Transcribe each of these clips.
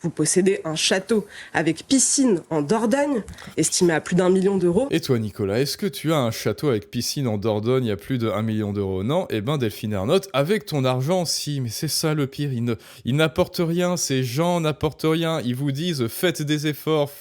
Vous possédez un château avec piscine en Dordogne, estimé à plus d'1 million d'euros. Et toi, Nicolas, est-ce que tu as un château avec piscine en Dordogne à plus de 1 million d'euros? Non? Eh ben, Delphine Ernotte, avec ton argent, si. Mais c'est ça le pire, ils n'apportent rien, ces gens n'apportent rien. Ils vous disent, faites des efforts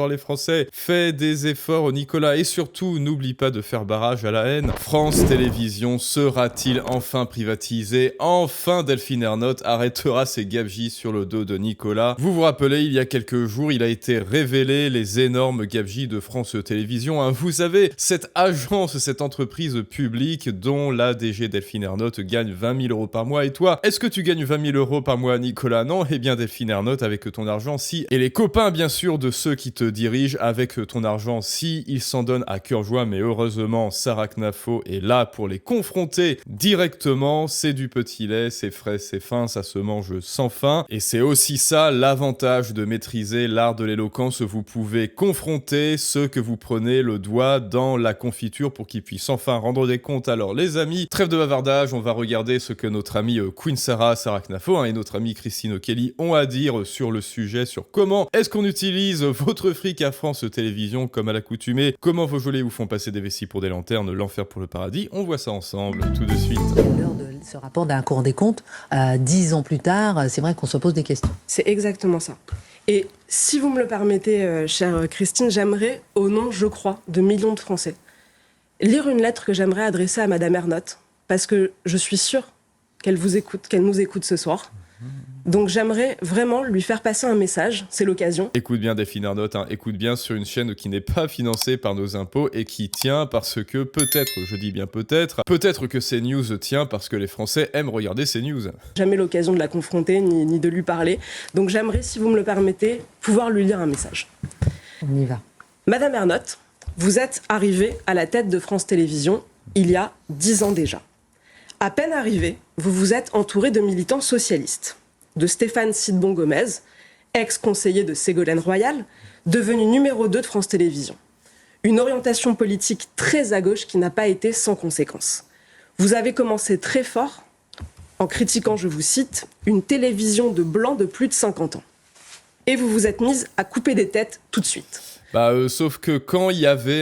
les Français, faites des efforts, Nicolas. Et surtout, n'oublie pas de faire barrage à la haine. France Télévisions sera-t-il enfin privatisé? Enfin, Delphine Ernotte arrêtera ses gabegies sur le dos de Nicolas. Vous vous rappelez, il y a quelques jours, il a été révélé les énormes gabegies de France Télévisions. Hein. Vous savez, cette agence, cette entreprise publique dont la DG Delphine Ernotte gagne 20 000 € par mois. Et toi, est-ce que tu gagnes 20 000 € par mois, Nicolas? Non? Eh bien, Delphine Ernotte, avec ton argent, si. Et les copains, bien sûr, de ceux qui te dirigent, avec ton argent, si. Ils s'en donnent à cœur joie, mais heureusement, Sarah Knafo est là pour les confronter directement. C'est du petit lait, c'est frais, c'est fin, ça se mange sans fin. Et c'est aussi ça, l'avantage de maîtriser l'art de l'éloquence. Vous pouvez confronter ceux que vous prenez le doigt dans la confiture pour qu'ils puissent enfin rendre des comptes. Alors les amis, trêve de bavardage, on va regarder ce que notre amie Queen Sarah Knafo et notre amie Christine O'Kelly ont à dire sur le sujet, sur comment est-ce qu'on utilise votre fric à France Télévisions comme à l'accoutumée, comment vos gelées vous font passer des vessies pour des lanternes, l'enfer pour le paradis. On voit ça ensemble tout de suite. L'heure de ce rapport d'un Cour des comptes, 10 ans plus tard, c'est vrai qu'on se pose des questions. C'est exactement ça. Et si vous me le permettez, chère Christine, j'aimerais, au nom, je crois, de millions de Français, lire une lettre que j'aimerais adresser à Madame Ernotte, parce que je suis sûre qu'elle vous écoute, qu'elle nous écoute ce soir. Donc j'aimerais vraiment lui faire passer un message, c'est l'occasion. Écoute bien Delphine Ernotte, hein, écoute bien sur une chaîne qui n'est pas financée par nos impôts et qui tient parce que peut-être, je dis bien peut-être que CNews tient parce que les Français aiment regarder CNews. Jamais l'occasion de la confronter ni de lui parler, donc j'aimerais, si vous me le permettez, pouvoir lui lire un message. On y va. Madame Ernotte, vous êtes arrivée à la tête de France Télévisions il y a 10 ans déjà. À peine arrivée, vous vous êtes entourée de militants socialistes. De Stéphane Sidbon-Gomez, ex-conseiller de Ségolène Royal, devenu numéro 2 de France Télévisions. Une orientation politique très à gauche qui n'a pas été sans conséquences. Vous avez commencé très fort en critiquant, je vous cite, une télévision de blancs de plus de 50 ans. Et vous vous êtes mise à couper des têtes tout de suite. Sauf que quand il y avait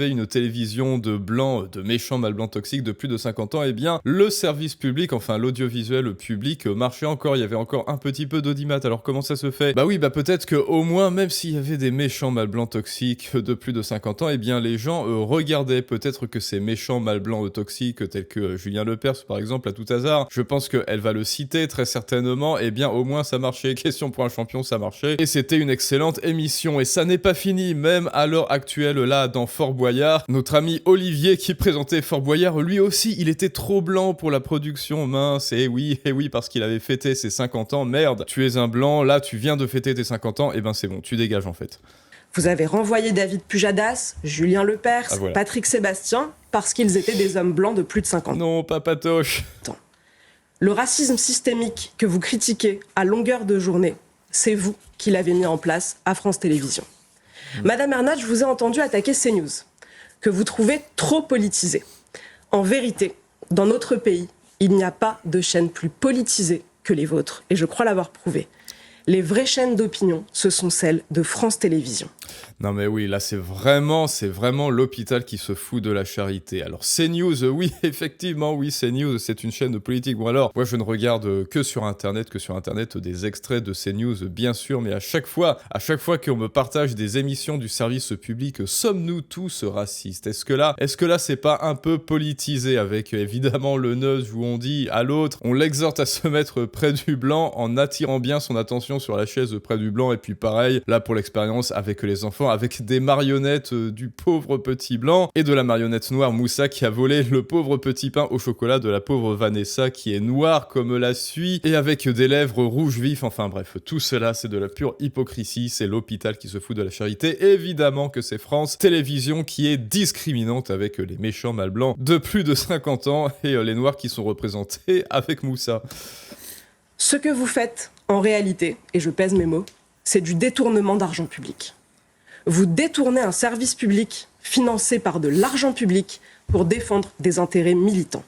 une télévision de blancs, de méchants mal blancs toxiques de plus de 50 ans, eh bien, le service public, enfin l'audiovisuel public marchait encore, il y avait encore un petit peu d'audimat. Alors comment ça se fait? Peut-être que au moins, même s'il y avait des méchants mal blancs toxiques de plus de 50 ans, eh bien, les gens regardaient. Peut-être que ces méchants mal blancs toxiques, tels que Julien Lepers, par exemple, à tout hasard, je pense qu'elle va le citer très certainement, eh bien, au moins ça marchait. Question pour un champion, ça marchait. Et c'était une excellente émission. Et ça n'est pas fini, même à l'heure actuelle, là, dans Fort Boyard. Notre ami Olivier qui présentait Fort Boyard, lui aussi, il était trop blanc pour la production, mince. Et oui, parce qu'il avait fêté ses 50 ans. Merde, tu es un blanc, là, tu viens de fêter tes 50 ans, et ben c'est bon, tu dégages en fait. Vous avez renvoyé David Pujadas, Julien Lepers, voilà. Patrick Sébastien, parce qu'ils étaient des hommes blancs de plus de 50 ans. Non, pas patoche. Le racisme systémique que vous critiquez à longueur de journée, c'est vous qui l'avez mis en place à France Télévisions. Madame Ernotte, je vous ai entendu attaquer CNews, que vous trouvez trop politisée. En vérité, dans notre pays, il n'y a pas de chaîne plus politisée que les vôtres, et je crois l'avoir prouvé. Les vraies chaînes d'opinion, ce sont celles de France Télévisions. Non mais oui, là c'est vraiment l'hôpital qui se fout de la charité. Alors CNews, oui, effectivement, oui, CNews, c'est une chaîne de politique. Bon alors, moi je ne regarde que sur Internet des extraits de CNews, bien sûr, mais à chaque fois qu'on me partage des émissions du service public, sommes-nous tous racistes? Est-ce que là c'est pas un peu politisé avec évidemment le neuz où on dit à l'autre, on l'exhorte à se mettre près du blanc en attirant bien son attention sur la chaise près du blanc, et puis pareil, là pour l'expérience avec les enfants, avec des marionnettes du pauvre petit blanc et de la marionnette noire Moussa qui a volé le pauvre petit pain au chocolat de la pauvre Vanessa qui est noire comme la suie et avec des lèvres rouges vifs. Enfin bref, tout cela c'est de la pure hypocrisie, c'est l'hôpital qui se fout de la charité. Évidemment que c'est France Télévisions qui est discriminante avec les méchants mal blancs de plus de 50 ans et les noirs qui sont représentés avec Moussa. Ce que vous faites, en réalité, et je pèse mes mots, c'est du détournement d'argent public. Vous détournez un service public financé par de l'argent public pour défendre des intérêts militants.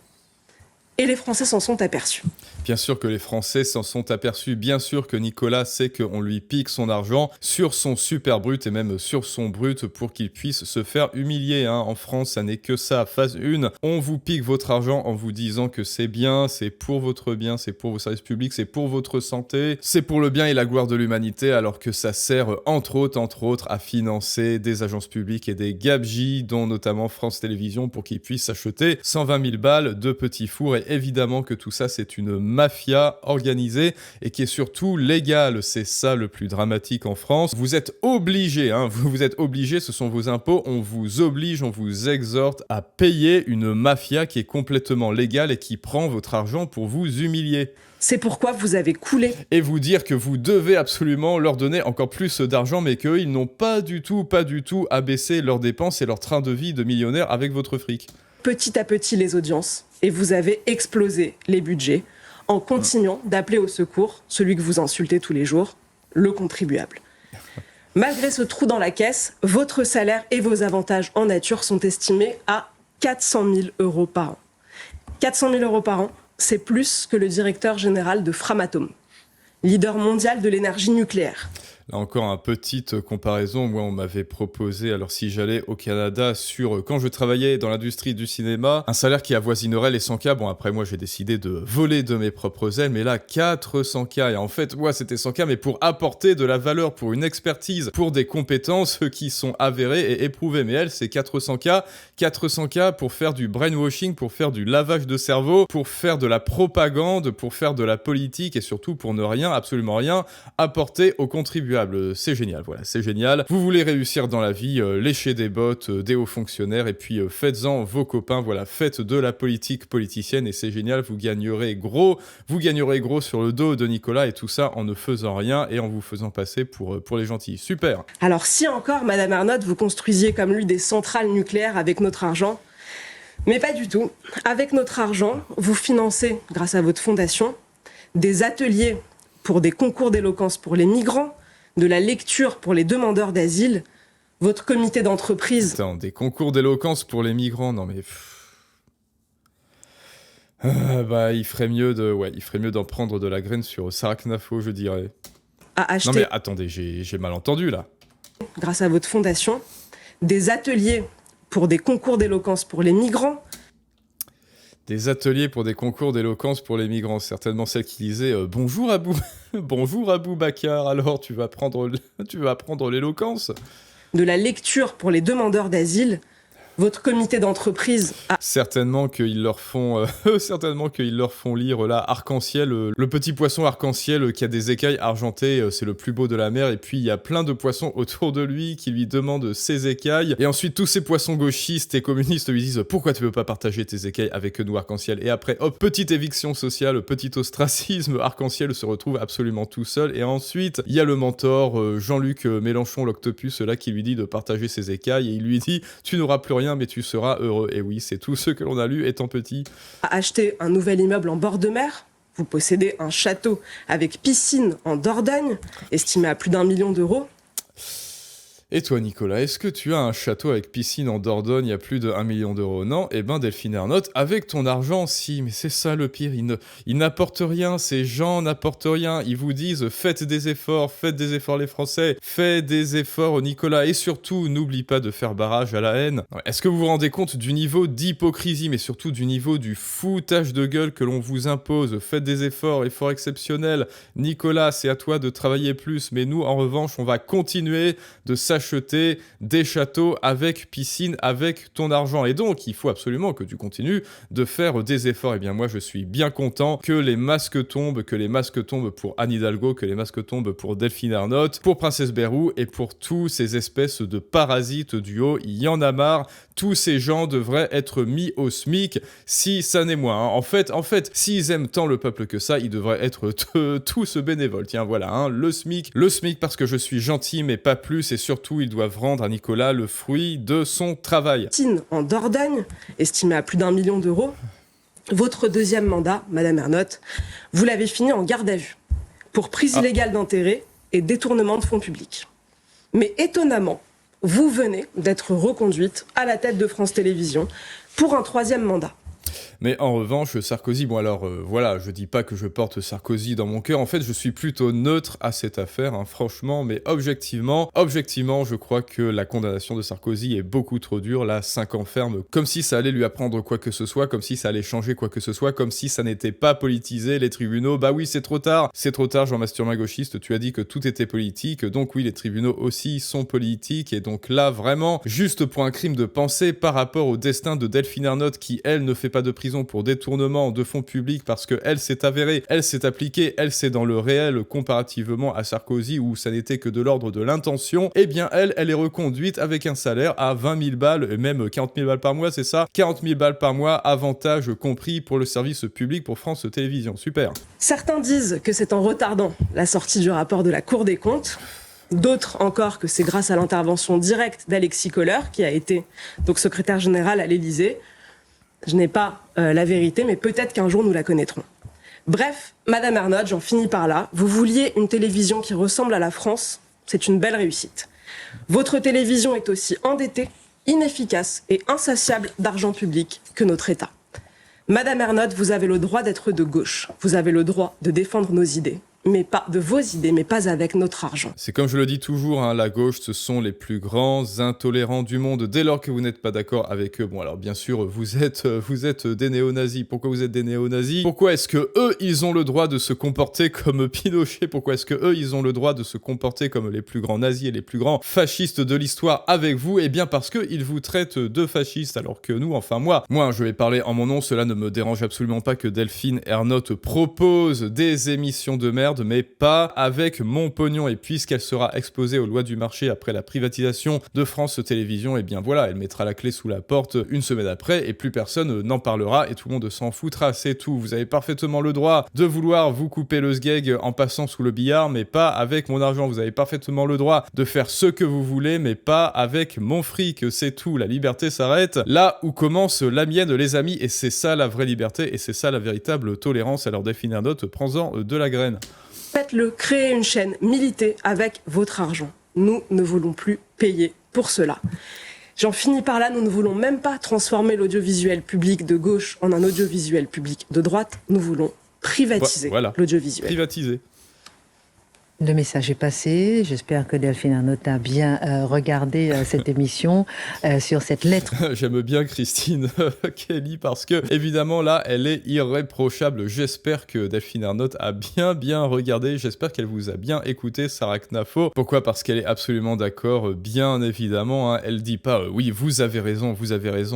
Et les Français s'en sont aperçus. Bien sûr que les Français s'en sont aperçus, bien sûr que Nicolas sait qu'on lui pique son argent sur son super brut et même sur son brut pour qu'il puisse se faire humilier. En France, ça n'est que ça. Phase 1, on vous pique votre argent en vous disant que c'est bien, c'est pour votre bien, c'est pour vos services publics, c'est pour votre santé, c'est pour le bien et la gloire de l'humanité, alors que ça sert entre autres à financer des agences publiques et des gabegies, dont notamment France Télévisions, pour qu'ils puissent s'acheter 120 000 balles de petits fours. Et évidemment que tout ça, c'est une mafia organisée et qui est surtout légale. C'est ça le plus dramatique en France. Vous êtes obligés, vous êtes obligés, ce sont vos impôts, on vous oblige, on vous exhorte à payer une mafia qui est complètement légale et qui prend votre argent pour vous humilier. C'est pourquoi vous avez coulé. Et vous dire que vous devez absolument leur donner encore plus d'argent, mais qu'eux, ils n'ont pas du tout abaissé leurs dépenses et leur train de vie de millionnaire avec votre fric. Petit à petit les audiences et vous avez explosé les budgets en continuant d'appeler au secours celui que vous insultez tous les jours, le contribuable. Malgré ce trou dans la caisse, votre salaire et vos avantages en nature sont estimés à 400 000 euros par an. 400 000 euros par an, c'est plus que le directeur général de Framatome, leader mondial de l'énergie nucléaire. Là encore, une petite comparaison. Moi, on m'avait proposé, alors si j'allais au Canada, quand je travaillais dans l'industrie du cinéma, un salaire qui avoisinerait les 100K. Bon, après, moi, j'ai décidé de voler de mes propres ailes, mais là, 400K. Et en fait, c'était 100K, mais pour apporter de la valeur, pour une expertise, pour des compétences qui sont avérées et éprouvées. Mais elle, c'est 400K. 400K pour faire du brainwashing, pour faire du lavage de cerveau, pour faire de la propagande, pour faire de la politique et surtout pour ne rien, absolument rien, apporter aux contribuables. C'est génial, voilà, c'est génial. Vous voulez réussir dans la vie, léchez des bottes, des hauts fonctionnaires et puis faites-en vos copains, voilà, faites de la politique politicienne et c'est génial, vous gagnerez gros sur le dos de Nicolas et tout ça en ne faisant rien et en vous faisant passer pour les gentils. Super. Alors si encore, Madame Ernotte, vous construisiez comme lui des centrales nucléaires avec notre argent, mais pas du tout. Avec notre argent, vous financez, grâce à votre fondation, des ateliers pour des concours d'éloquence pour les migrants, de la lecture pour les demandeurs d'asile, votre comité d'entreprise... Attends, des concours d'éloquence pour les migrants, non mais... il ferait mieux d'en prendre de la graine sur Sarah-Knafo, je dirais. À acheter... Non mais attendez, j'ai mal entendu là. Grâce à votre fondation, des ateliers pour des concours d'éloquence pour les migrants. Des ateliers pour des concours d'éloquence pour les migrants, certainement celle qui disait bonjour Abou Bakar, alors tu vas apprendre l'éloquence. De la lecture pour les demandeurs d'asile, votre comité d'entreprise a... Certainement qu'ils leur font lire là Arc-en-Ciel, le petit poisson arc-en-ciel qui a des écailles argentées, c'est le plus beau de la mer, et puis il y a plein de poissons autour de lui qui lui demandent ses écailles, et ensuite tous ces poissons gauchistes et communistes lui disent pourquoi tu veux pas partager tes écailles avec nous Arc-en-Ciel, et après hop, petite éviction sociale, petit ostracisme, Arc-en-Ciel se retrouve absolument tout seul, et ensuite il y a le mentor Jean-Luc Mélenchon, l'octopus là qui lui dit de partager ses écailles, et il lui dit tu n'auras plus rien mais tu seras heureux. Et oui, c'est tout ce que l'on a lu étant petit. Acheter un nouvel immeuble en bord de mer, vous possédez un château avec piscine en Dordogne, estimé à plus d'1 million d'euros. Et toi, Nicolas, est-ce que tu as un château avec piscine en Dordogne à plus de 1 million d'euros? Non? Eh ben, Delphine Ernotte, avec ton argent, si, mais c'est ça le pire, ils n'apportent rien, ces gens n'apportent rien, ils vous disent faites des efforts les Français, faites des efforts Nicolas, et surtout, n'oublie pas de faire barrage à la haine. Est-ce que vous vous rendez compte du niveau d'hypocrisie, mais surtout du niveau du foutage de gueule que l'on vous impose? Faites des efforts exceptionnels, Nicolas, c'est à toi de travailler plus, mais nous, en revanche, on va continuer de s'acheter des châteaux avec piscine, avec ton argent. Et donc, il faut absolument que tu continues de faire des efforts. Et bien, moi, je suis bien content que les masques tombent pour Anne Hidalgo, que les masques tombent pour Delphine Ernotte, pour Princesse Bayrou et pour tous ces espèces de parasites du haut. Il y en a marre. Tous ces gens devraient être mis au SMIC, si ça n'est moins. En fait, s'ils aiment tant le peuple que ça, ils devraient être tous bénévoles. Tiens, voilà, le SMIC parce que je suis gentil, mais pas plus, et surtout, ils doivent rendre à Nicolas le fruit de son travail. En Dordogne, estimé à plus d'1 million d'euros, votre deuxième mandat, Madame Ernotte, vous l'avez fini en garde à vue, pour prise illégale d'intérêt et détournement de fonds publics. Mais étonnamment, vous venez d'être reconduite à la tête de France Télévisions pour un troisième mandat. Mais en revanche, Sarkozy, bon alors voilà, je dis pas que je porte Sarkozy dans mon cœur, en fait je suis plutôt neutre à cette affaire, hein, franchement, mais objectivement, je crois que la condamnation de Sarkozy est beaucoup trop dure, là, 5 ans ferme, comme si ça allait lui apprendre quoi que ce soit, comme si ça allait changer quoi que ce soit, comme si ça n'était pas politisé, les tribunaux, bah oui, c'est trop tard, Jean Masturmin gauchiste, tu as dit que tout était politique, donc oui, les tribunaux aussi sont politiques, et donc là, vraiment, juste pour un crime de pensée par rapport au destin de Delphine Ernotte, qui, elle, ne fait pas de prison pour détournement de fonds publics parce que elle s'est avérée, elle s'est appliquée, elle c'est dans le réel comparativement à Sarkozy où ça n'était que de l'ordre de l'intention, eh bien elle est reconduite avec un salaire à 20 000 balles, et même 40 000 balles par mois, c'est ça, 40 000 balles par mois, avantage compris pour le service public pour France Télévisions, super. Certains disent que c'est en retardant la sortie du rapport de la Cour des comptes. D'autres encore que c'est grâce à l'intervention directe d'Alexis Kohler, qui a été donc secrétaire général à l'Élysée. Je n'ai pas la vérité, mais peut-être qu'un jour nous la connaîtrons. Bref, Madame Ernotte, j'en finis par là. Vous vouliez une télévision qui ressemble à la France, c'est une belle réussite. Votre télévision est aussi endettée, inefficace et insatiable d'argent public que notre État. Madame Ernotte, vous avez le droit d'être de gauche. Vous avez le droit de défendre nos idées. Mais pas de vos idées, mais pas avec notre argent. C'est comme je le dis toujours, hein, la gauche, ce sont les plus grands intolérants du monde. Dès lors que vous n'êtes pas d'accord avec eux, bon alors bien sûr, vous êtes des néo-nazis. Pourquoi vous êtes des néo-nazis? Pourquoi est-ce que eux, ils ont le droit de se comporter comme Pinochet? Pourquoi est-ce que eux, ils ont le droit de se comporter comme les plus grands nazis et les plus grands fascistes de l'histoire avec vous? Eh bien parce que ils vous traitent de fascistes, alors que nous, enfin moi, je vais parler en mon nom. Cela ne me dérange absolument pas que Delphine Ernotte propose des émissions de merde, mais pas avec mon pognon. Et puisqu'elle sera exposée aux lois du marché après la privatisation de France Télévisions, et bien voilà, elle mettra la clé sous la porte une semaine après et plus personne n'en parlera et tout le monde s'en foutra, c'est tout. Vous avez parfaitement le droit de vouloir vous couper le sgeg en passant sous le billard, mais pas avec mon argent. Vous avez parfaitement le droit de faire ce que vous voulez, mais pas avec mon fric, c'est tout. La liberté s'arrête là où commence la mienne, les amis, et c'est ça la vraie liberté, et c'est ça la véritable tolérance. Alors Delphine Ernotte, prends-en de la graine. Faites-le, créez une chaîne, militez avec votre argent. Nous ne voulons plus payer pour cela. J'en finis par là, nous ne voulons même pas transformer l'audiovisuel public de gauche en un audiovisuel public de droite. Nous voulons privatiser l'audiovisuel. Privatiser. Le message est passé. J'espère que Delphine Ernotte a bien regardé cette émission sur cette lettre. J'aime bien Christine Kelly parce que, évidemment, là, elle est irréprochable. J'espère que Delphine Ernotte a bien regardé. J'espère qu'elle vous a bien écouté, Sarah Knafo. Pourquoi? Parce qu'elle est absolument d'accord, bien évidemment. Hein. Elle dit pas oui, vous avez raison,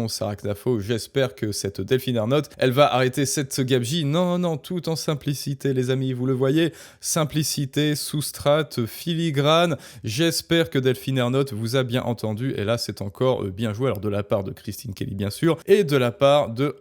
Sarah Knafo. J'espère que cette Delphine Ernotte, elle va arrêter cette gabegie. Non, tout en simplicité, les amis. Vous le voyez, simplicité, sous-strate, filigrane. J'espère que Delphine Ernotte vous a bien entendu, et là c'est encore bien joué, alors de la part de Christine Kelly bien sûr, et de la part de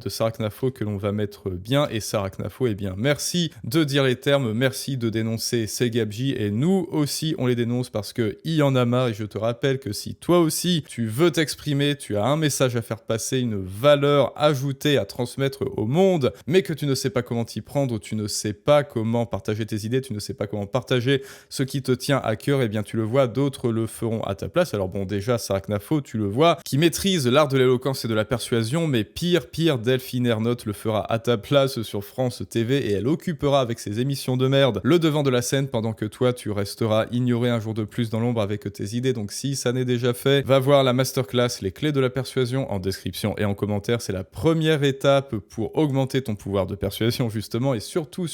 Sarah Knafo que l'on va mettre bien, et Sarah Knafo, eh bien merci de dire les termes, merci de dénoncer ces gabegies, et nous aussi on les dénonce parce que il y en a marre, et je te rappelle que si toi aussi tu veux t'exprimer, tu as un message à faire passer, une valeur ajoutée à transmettre au monde, mais que tu ne sais pas comment t'y prendre, tu ne sais pas comment partager tes idées, tu ne sais pas comment partager ce qui te tient à cœur, et bien tu le vois, d'autres le feront à ta place. Alors bon, déjà Sarah Knafo, tu le vois, qui maîtrise l'art de l'éloquence et de la persuasion, mais pire, Delphine Ernotte le fera à ta place sur France TV, et elle occupera avec ses émissions de merde le devant de la scène pendant que toi tu resteras ignoré un jour de plus dans l'ombre avec tes idées. Donc si ça n'est déjà fait, va voir la masterclass Les clés de la persuasion en description et en commentaire. C'est la première étape pour augmenter ton pouvoir de persuasion justement, et surtout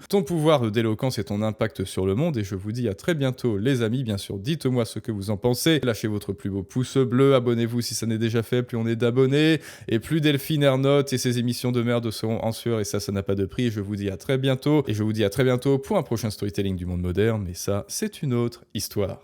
ton pouvoir d'éloquence et ton impact sur le monde. Et je vous dis à très bientôt les amis. Bien sûr, dites-moi ce que vous en pensez, lâchez votre plus beau pouce bleu, abonnez-vous si ça n'est déjà fait, plus on est d'abonnés et plus Delphine Ernotte et ses émissions de merde seront en sueur, et ça n'a pas de prix. Et je vous dis à très bientôt, pour un prochain storytelling du monde moderne, mais ça c'est une autre histoire.